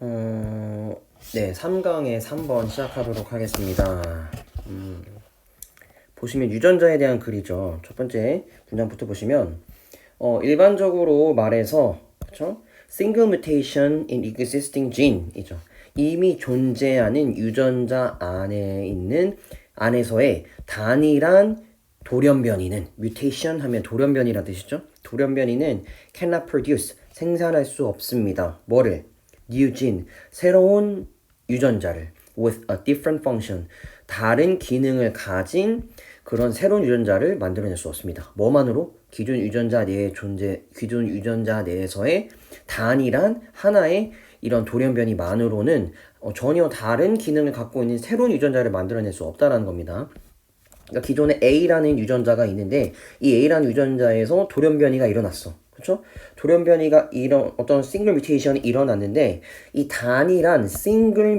네, 3강의 3번 시작하도록 하겠습니다. 보시면 유전자에 대한 글이죠. 첫 번째 문장부터 보시면 일반적으로 말해서 그렇죠? Single mutation in existing gene 이죠. 이미 존재하는 유전자 안에 있는 안에서의 단일한 돌연변이는 mutation 하면 돌연변이라 뜻이죠. 돌연변이는 cannot produce 생산할 수 없습니다. 뭐를? new gene 새로운 유전자를 with a different function 다른 기능을 가진 그런 새로운 유전자를 만들어낼 수 없습니다. 뭐만으로? 기존 유전자 내에서의 단일한 하나의 이런 돌연변이만으로는 전혀 다른 기능을 갖고 있는 새로운 유전자를 만들어낼 수 없다라는 겁니다. 그러니까 기존에 A라는 유전자가 있는데 이 A라는 유전자에서 돌연변이가 일어났어. 그렇죠? 돌연변이가 이런 어떤 싱글 뮤테이션이 일어났는데 이 단일한 싱글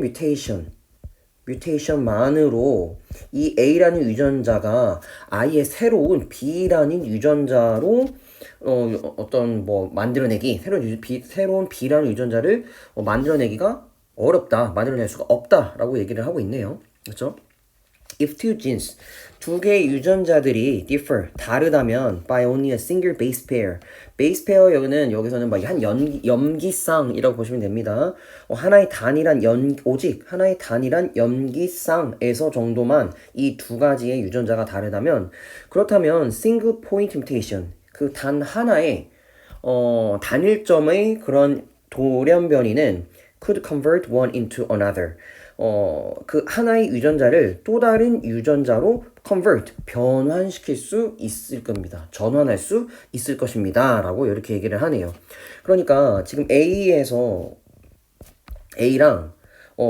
뮤테이션만으로 이 A라는 유전자가 아예 새로운 B라는 유전자로 어떤 뭐 만들어내기 새로운 B라는 유전자를 만들어내기가 어렵다, 만들어낼 수가 없다라고 얘기를 하고 있네요. 그렇죠? If two genes, 두 개의 유전자들이 differ, 다르다면 by only a single base pair. base pair 여기서는 막 한 염기쌍이라고 보시면 됩니다. 오직 하나의 단일한 염기쌍에서 정도만 이 두 가지의 유전자가 다르다면 그렇다면 single point mutation, 그 단 하나의 단일점의 그런 돌연변이는 could convert one into another. 그 하나의 유전자를 또 다른 유전자로 convert, 변환시킬 수 있을 겁니다. 전환할 수 있을 것입니다. 라고 이렇게 얘기를 하네요. 그러니까 지금 A랑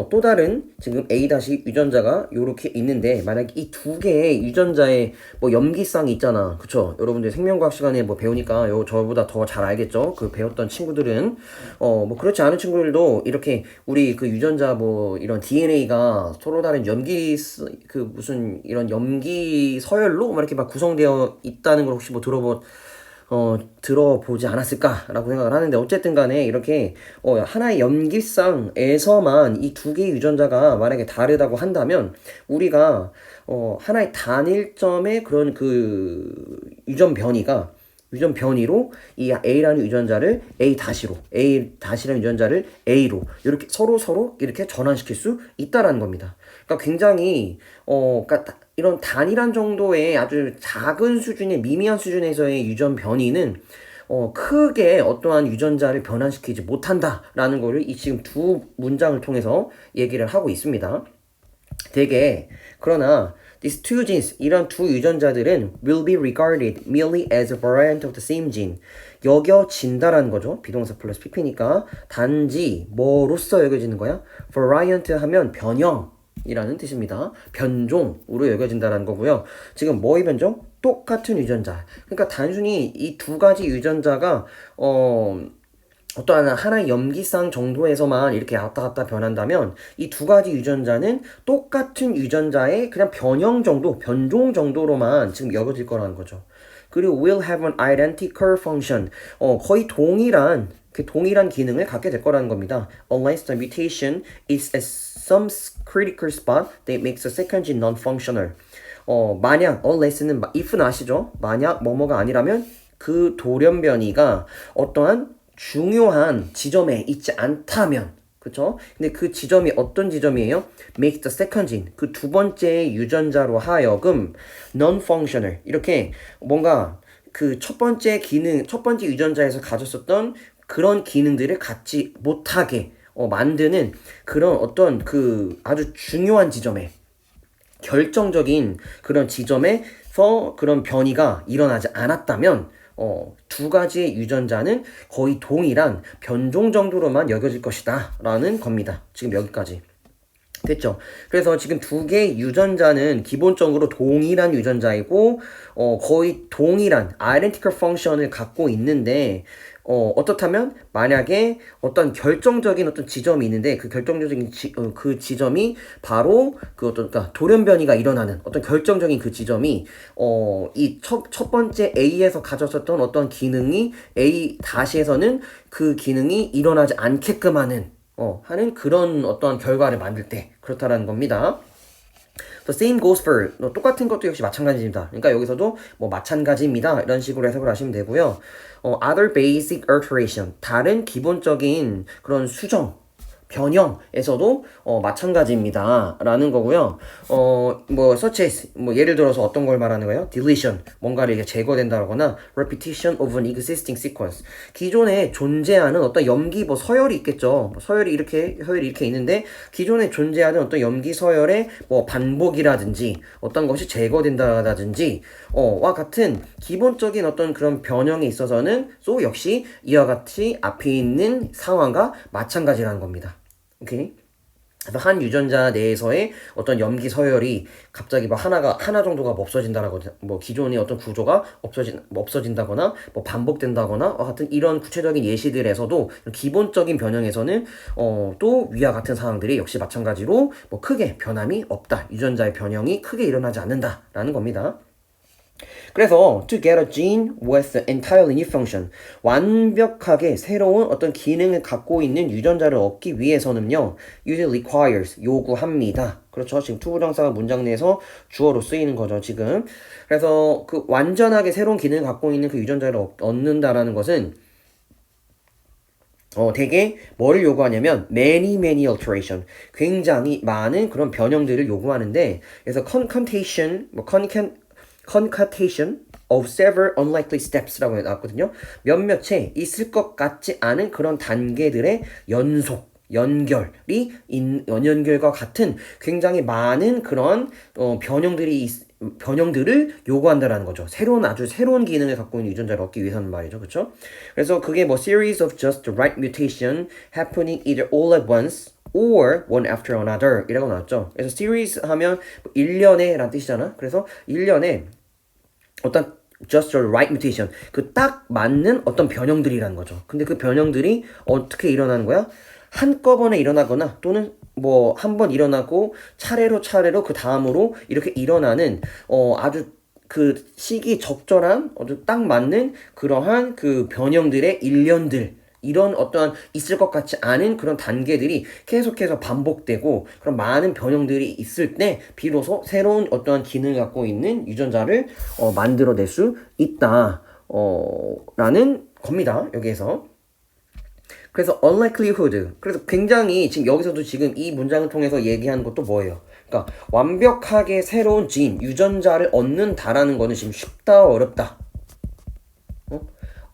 또 다른 지금 A- 유전자가 요렇게 있는데 만약에 이 두 개의 유전자의 뭐 염기쌍이 있잖아. 그쵸? 여러분들 생명과학 시간에 뭐 배우니까 저보다 더 잘 알겠죠? 그 배웠던 친구들은 뭐 그렇지 않은 친구들도 이렇게 우리 그 유전자 뭐 이런 DNA가 서로 다른 무슨 이런 염기 서열로 막 이렇게 막 구성되어 있다는 걸 혹시 뭐 들어보지 않았을까라고 생각을 하는데 어쨌든 간에 이렇게 하나의 염기쌍에서만 이 두 개의 유전자가 만약에 다르다고 한다면 우리가 하나의 단일점의 그런 그 유전 변이로 이 A라는 유전자를 A-라는 유전자를 A로 이렇게 서로 이렇게 전환시킬 수 있다라는 겁니다. 그러니까 굉장히 그러니까 이런 단일한 정도의 아주 작은 수준의 미미한 수준에서의 유전 변이는 크게 어떠한 유전자를 변환시키지 못한다라는 거를 이 지금 두 문장을 통해서 얘기를 하고 있습니다. 그러나 these two genes, 이런 두 유전자들은 will be regarded merely as a variant of the same gene. 여겨진다라는 거죠. 비동사 플러스 pp니까 단지 뭐로써 여겨지는 거야? variant 하면 변형이라는 뜻입니다. 변종으로 여겨진다라는 거고요. 지금 뭐의 변종? 똑같은 유전자. 그러니까 단순히 이 두 가지 유전자가 어떠한 하나의 염기쌍 정도에서만 이렇게 왔다 갔다 변한다면 이 두 가지 유전자는 똑같은 유전자의 그냥 변종 정도로만 지금 여겨질 거라는 거죠. 그리고 will have an identical function. 거의 동일한 기능을 갖게 될 거라는 겁니다. Unless the mutation is at some critical spot that makes the second gene non-functional. 만약 unless는 if는 아시죠? 만약 뭐뭐가 아니라면 그 돌연변이가 어떠한 중요한 지점에 있지 않다면, 그쵸? 근데 그 지점이 어떤 지점이에요? Make the second gene, 그 두 번째 유전자로 하여금 non-functional, 이렇게 뭔가 그 첫 번째 유전자에서 가졌었던 그런 기능들을 갖지 못하게 만드는 그런 어떤 그 아주 중요한 지점에, 결정적인 그런 지점에서 그런 변이가 일어나지 않았다면 두 가지의 유전자는 거의 동일한 변종 정도로만 여겨질 것이다 라는 겁니다. 지금 여기까지 됐죠? 그래서 지금 두 개의 유전자는 기본적으로 동일한 유전자이고 거의 동일한 identical function을 갖고 있는데 어떻다면 만약에 어떤 결정적인 어떤 지점이 있는데 그 결정적인 그 지점이 바로 그러니까 돌연변이가 일어나는 어떤 결정적인 그 지점이 이 첫 번째 A에서 가졌었던 어떤 기능이 A-에서는 그 기능이 일어나지 않게끔 하는 하는 그런 어떤 결과를 만들 때 그렇다라는 겁니다. The same goes for 똑같은 것도 역시 마찬가지입니다. 그러니까 여기서도 뭐 마찬가지입니다. 이런 식으로 해석을 하시면 되고요. Other basic alteration 다른 기본적인 그런 수정 변형에서도 마찬가지입니다. 라는 거고요. 뭐 such as 뭐 예를 들어서 어떤 걸 말하는 거예요? deletion 뭔가를 이게 제거된다거나 repetition of an existing sequence 기존에 존재하는 어떤 염기 뭐 서열이 있겠죠. 뭐 서열이 이렇게 있는데 기존에 존재하는 어떤 염기 서열의 뭐 반복이라든지 어떤 것이 제거된다든지 와 같은 기본적인 어떤 그런 변형에 있어서는 또 역시 이와 같이 앞에 있는 상황과 마찬가지라는 겁니다. 오케이. 그래서 한 유전자 내에서의 어떤 염기 서열이 갑자기 뭐 하나 정도가 뭐 없어진다라거나 뭐 기존의 어떤 구조가 없어진다거나 뭐 반복된다거나 같은 이런 구체적인 예시들에서도 기본적인 변형에서는 또 위와 같은 상황들이 역시 마찬가지로 뭐 크게 변함이 없다. 유전자의 변형이 크게 일어나지 않는다라는 겁니다. 그래서 to get a gene with an entirely new function 완벽하게 새로운 어떤 기능을 갖고 있는 유전자를 얻기 위해서는요 usually requires 요구합니다. 그렇죠. 지금 투부정사가 문장 내에서 주어로 쓰이는 거죠. 지금 그래서 그 완전하게 새로운 기능을 갖고 있는 그 유전자를 얻는다라는 것은 되게 뭐를 요구하냐면 many alteration 굉장히 많은 그런 변형들을 요구하는데 그래서 concatenation concatenation of several unlikely steps라고 나왔거든요. 몇몇의 있을 것 같지 않은 그런 단계들의 연결과 같은 굉장히 많은 그런 변형들을 요구한다라는 거죠. 아주 새로운 기능을 갖고 있는 유전자를 얻기 위해서는 말이죠. 그렇죠? 그래서 그게 뭐 series of just the right mutation happening either all at once or one after another 이라고 나왔죠. 그래서 series 하면 1년에 라는 뜻이잖아. 그래서 1년에 어떤 just the right mutation 그 딱 맞는 어떤 변형들이라는 거죠. 근데 그 변형들이 어떻게 일어나는 거야? 한꺼번에 일어나거나 또는 뭐 한 번 일어나고 차례로 그 다음으로 이렇게 일어나는 아주 그 시기 적절한 아주 딱 맞는 그러한 그 변형들의 일련들 이런 어떠한 있을 것 같지 않은 그런 단계들이 계속해서 반복되고 그런 많은 변형들이 있을 때 비로소 새로운 어떠한 기능을 갖고 있는 유전자를 만들어낼 수 있다 라는 겁니다. 여기에서 그래서 unlikelihood 그래서 굉장히 지금 여기서도 지금 이 문장을 통해서 얘기하는 것도 뭐예요? 그러니까 완벽하게 새로운 유전자를 얻는다라는 거는 지금 쉽다 어렵다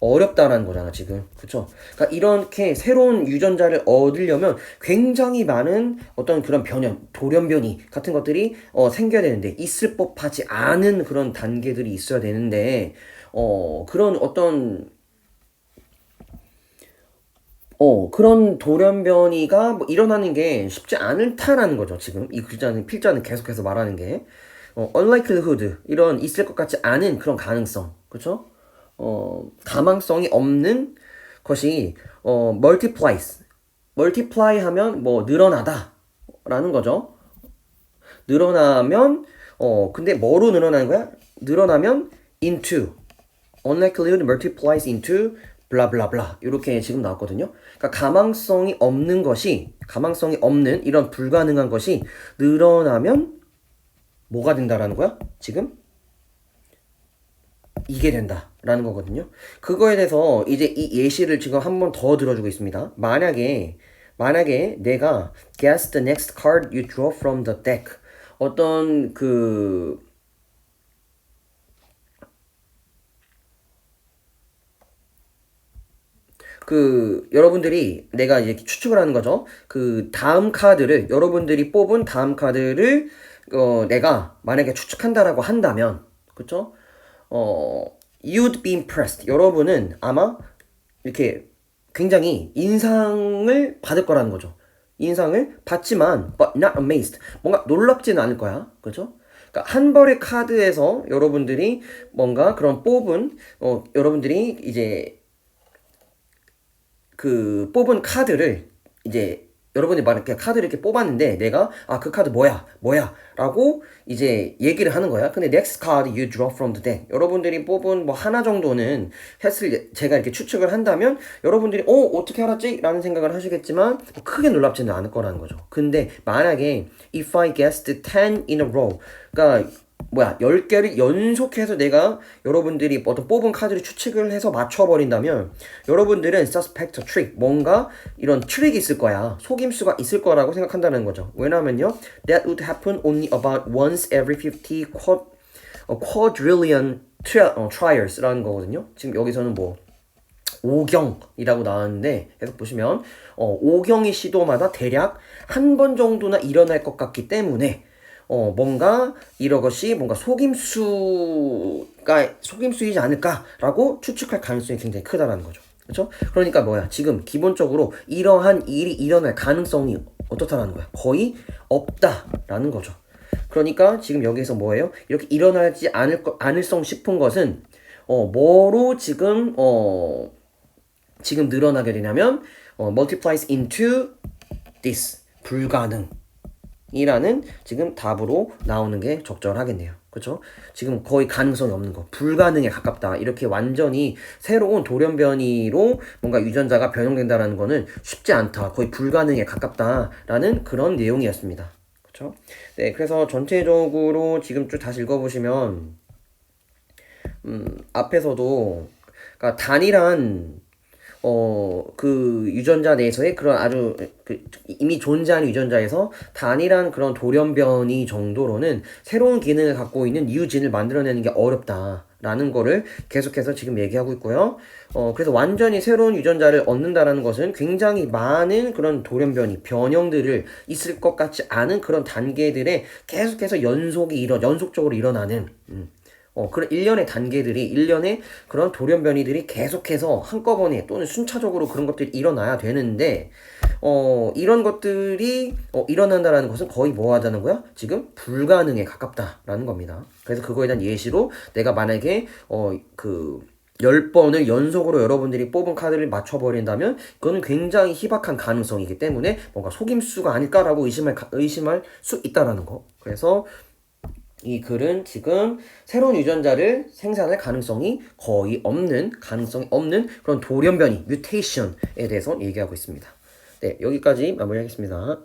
어렵다라는 거잖아 지금 그쵸? 그러니까 이렇게 새로운 유전자를 얻으려면 굉장히 많은 어떤 그런 돌연변이 같은 것들이 생겨야 되는데 있을 법하지 않은 그런 단계들이 있어야 되는데 그런 어떤 그런 돌연변이가 뭐 일어나는 게 쉽지 않다라는 거죠 지금 이 필자는 계속해서 말하는 게 unlikelihood 이런 있을 것 같지 않은 그런 가능성 그쵸? 가망성이 없는 것이 multiply 하면 뭐 늘어나다 라는 거죠. 늘어나면 근데 뭐로 늘어나는 거야? 늘어나면 into unlikelihood multiplies into 블라블라블라 이렇게 지금 나왔거든요. 그러니까 가망성이 없는 이런 불가능한 것이 늘어나면 뭐가 된다라는 거야? 지금 이게 된다라는 거거든요. 그거에 대해서 이제 이 예시를 지금 한 번 더 들어주고 있습니다. 만약에 내가 guess the next card you draw from the deck 어떤 여러분들이 내가 이제 추측을 하는 거죠. 여러분들이 뽑은 다음 카드를 내가 만약에 추측한다라고 한다면 그쵸? you'd be impressed. 여러분은 아마 이렇게 굉장히 인상을 받을 거라는 거죠. 인상을 받지만 but not amazed. 뭔가 놀랍지는 않을 거야. 그렇죠? 그러니까 한 벌의 카드에서 여러분들이 뭔가 그런 여러분들이 이제 그 뽑은 카드를 이제 여러분이 막 이렇게 카드를 이렇게 뽑았는데 내가 그 카드 뭐야 라고 이제 얘기를 하는 거야. 근데 next card you draw from the deck, 여러분들이 뽑은 뭐 하나 정도는 제가 이렇게 추측을 한다면 여러분들이 어떻게 알았지? 라는 생각을 하시겠지만 뭐 크게 놀랍지는 않을 거라는 거죠. 근데 만약에 if I guessed 10 in a row, 그러니까 10개를 연속해서 내가 여러분들이 어떤 뽑은 카드를 추측을 해서 맞춰버린다면 여러분들은 suspect a trick, 뭔가 이런 트릭이 있을 거야, 속임수가 있을 거라고 생각한다는 거죠. 왜냐면요, that would happen only about once every 50 quadrillion trials라는 거거든요. 지금 여기서는 뭐 5경이라고 나왔는데 계속 보시면 5경의 시도마다 대략 한 번 정도나 일어날 것 같기 때문에 뭔가 이런 것이 뭔가 속임수이지 않을까라고 추측할 가능성이 굉장히 크다라는 거죠. 그렇죠? 그러니까 지금 기본적으로 이러한 일이 일어날 가능성이 어떻다라는 거야? 거의 없다라는 거죠. 그러니까 지금 여기서 뭐예요? 이렇게 일어나지 않을성 싶은 것은 뭐로 지금 늘어나게 되냐면 multiplies into this, 불가능 이라는 지금 답으로 나오는 게 적절하겠네요. 그렇죠? 지금 거의 가능성이 없는 거, 불가능에 가깝다, 이렇게 완전히 새로운 돌연변이로 뭔가 유전자가 변형된다라는 거는 쉽지 않다, 거의 불가능에 가깝다라는 그런 내용이었습니다. 그렇죠? 네, 그래서 전체적으로 지금 쭉 다시 읽어보시면 앞에서도 그러니까 단일한 그 유전자 내에서의 그런 아주 이미 존재하는 유전자에서 단일한 그런 돌연변이 정도로는 새로운 기능을 갖고 있는 뉴진을 만들어내는 게 어렵다라는 거를 계속해서 지금 얘기하고 있고요. 그래서 완전히 새로운 유전자를 얻는다라는 것은 굉장히 많은 그런 변형들을 있을 것 같지 않은 그런 단계들에 계속해서 연속적으로 일어나는 그런 일련의 단계들이, 일련의 그런 돌연변이들이 계속해서 한꺼번에 또는 순차적으로 그런 것들이 일어나야 되는데, 이런 것들이, 일어난다라는 것은 거의 뭐 하자는 거야? 지금 불가능에 가깝다라는 겁니다. 그래서 그거에 대한 예시로 내가 만약에, 10번을 연속으로 여러분들이 뽑은 카드를 맞춰버린다면, 그거는 굉장히 희박한 가능성이기 때문에 뭔가 속임수가 아닐까라고 의심할 수 있다라는 거. 그래서, 이 글은 지금 새로운 유전자를 생산할 가능성이 없는 그런 돌연변이, 뮤테이션에 대해서 얘기하고 있습니다. 네, 여기까지 마무리하겠습니다.